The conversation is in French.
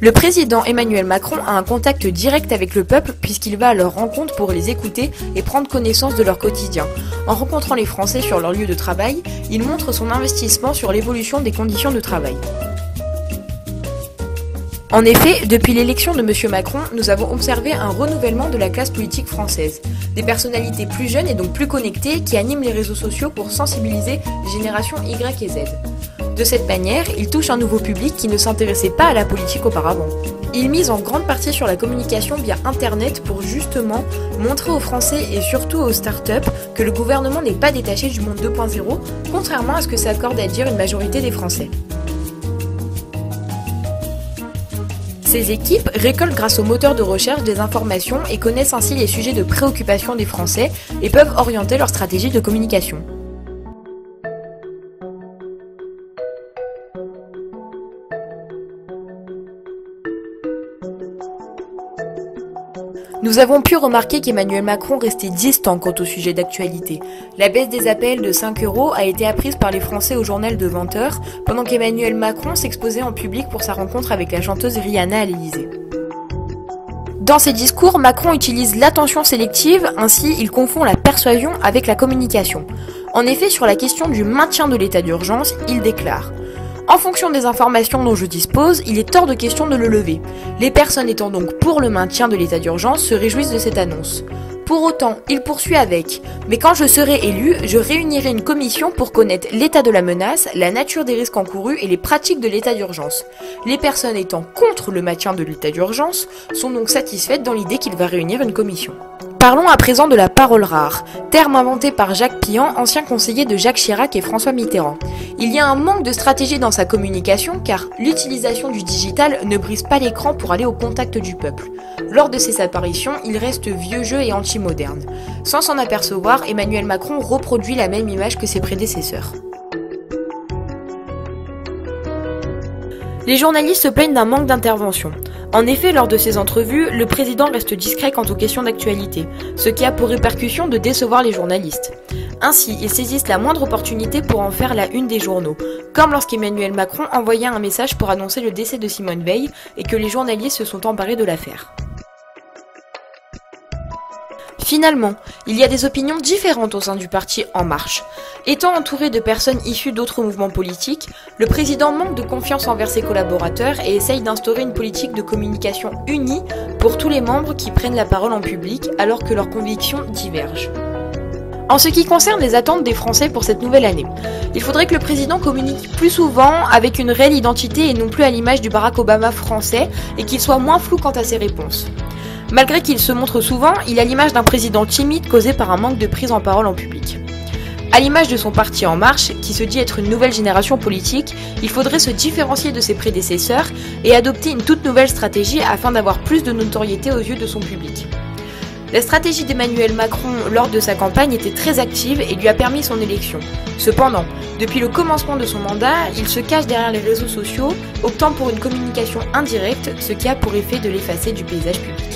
Le président Emmanuel Macron a un contact direct avec le peuple puisqu'il va à leur rencontre pour les écouter et prendre connaissance de leur quotidien. En rencontrant les Français sur leur lieu de travail, il montre son investissement sur l'évolution des conditions de travail. En effet, depuis l'élection de M. Macron, nous avons observé un renouvellement de la classe politique française. Des personnalités plus jeunes et donc plus connectées qui animent les réseaux sociaux pour sensibiliser les générations Y et Z. De cette manière, il touche un nouveau public qui ne s'intéressait pas à la politique auparavant. Il mise en grande partie sur la communication via Internet pour justement montrer aux Français et surtout aux startups que le gouvernement n'est pas détaché du monde 2.0, contrairement à ce que s'accorde à dire une majorité des Français. Ces équipes récoltent grâce au moteur de recherche des informations et connaissent ainsi les sujets de préoccupation des Français et peuvent orienter leur stratégie de communication. Nous avons pu remarquer qu'Emmanuel Macron restait distant quant au sujet d'actualité. La baisse des appels de 5 € a été apprise par les Français au journal de 20h, pendant qu'Emmanuel Macron s'exposait en public pour sa rencontre avec la chanteuse Rihanna à l'Élysée. Dans ses discours, Macron utilise l'attention sélective, ainsi il confond la persuasion avec la communication. En effet, sur la question du maintien de l'état d'urgence, il déclare: en fonction des informations dont je dispose, il est hors de question de le lever. Les personnes étant donc pour le maintien de l'état d'urgence se réjouissent de cette annonce. Pour autant, il poursuit avec « Mais quand je serai élu, je réunirai une commission pour connaître l'état de la menace, la nature des risques encourus et les pratiques de l'état d'urgence. Les personnes étant contre le maintien de l'état d'urgence sont donc satisfaites dans l'idée qu'il va réunir une commission. » Parlons à présent de la parole rare, terme inventé par Jacques Pian, ancien conseiller de Jacques Chirac et François Mitterrand. Il y a un manque de stratégie dans sa communication car l'utilisation du digital ne brise pas l'écran pour aller au contact du peuple. Lors de ses apparitions, il reste vieux jeu et anti-moderne. Sans s'en apercevoir, Emmanuel Macron reproduit la même image que ses prédécesseurs. Les journalistes se plaignent d'un manque d'intervention. En effet, lors de ces entrevues, le président reste discret quant aux questions d'actualité, ce qui a pour répercussion de décevoir les journalistes. Ainsi, ils saisissent la moindre opportunité pour en faire la une des journaux, comme lorsqu'Emmanuel Macron envoya un message pour annoncer le décès de Simone Veil et que les journalistes se sont emparés de l'affaire. Finalement, il y a des opinions différentes au sein du parti En Marche. Étant entouré de personnes issues d'autres mouvements politiques, le président manque de confiance envers ses collaborateurs et essaye d'instaurer une politique de communication unie pour tous les membres qui prennent la parole en public alors que leurs convictions divergent. En ce qui concerne les attentes des Français pour cette nouvelle année, il faudrait que le président communique plus souvent avec une réelle identité et non plus à l'image du Barack Obama français et qu'il soit moins flou quant à ses réponses. Malgré qu'il se montre souvent, il a l'image d'un président timide causé par un manque de prise en parole en public. À l'image de son parti En Marche, qui se dit être une nouvelle génération politique, il faudrait se différencier de ses prédécesseurs et adopter une toute nouvelle stratégie afin d'avoir plus de notoriété aux yeux de son public. La stratégie d'Emmanuel Macron lors de sa campagne était très active et lui a permis son élection. Cependant, depuis le commencement de son mandat, il se cache derrière les réseaux sociaux, optant pour une communication indirecte, ce qui a pour effet de l'effacer du paysage public.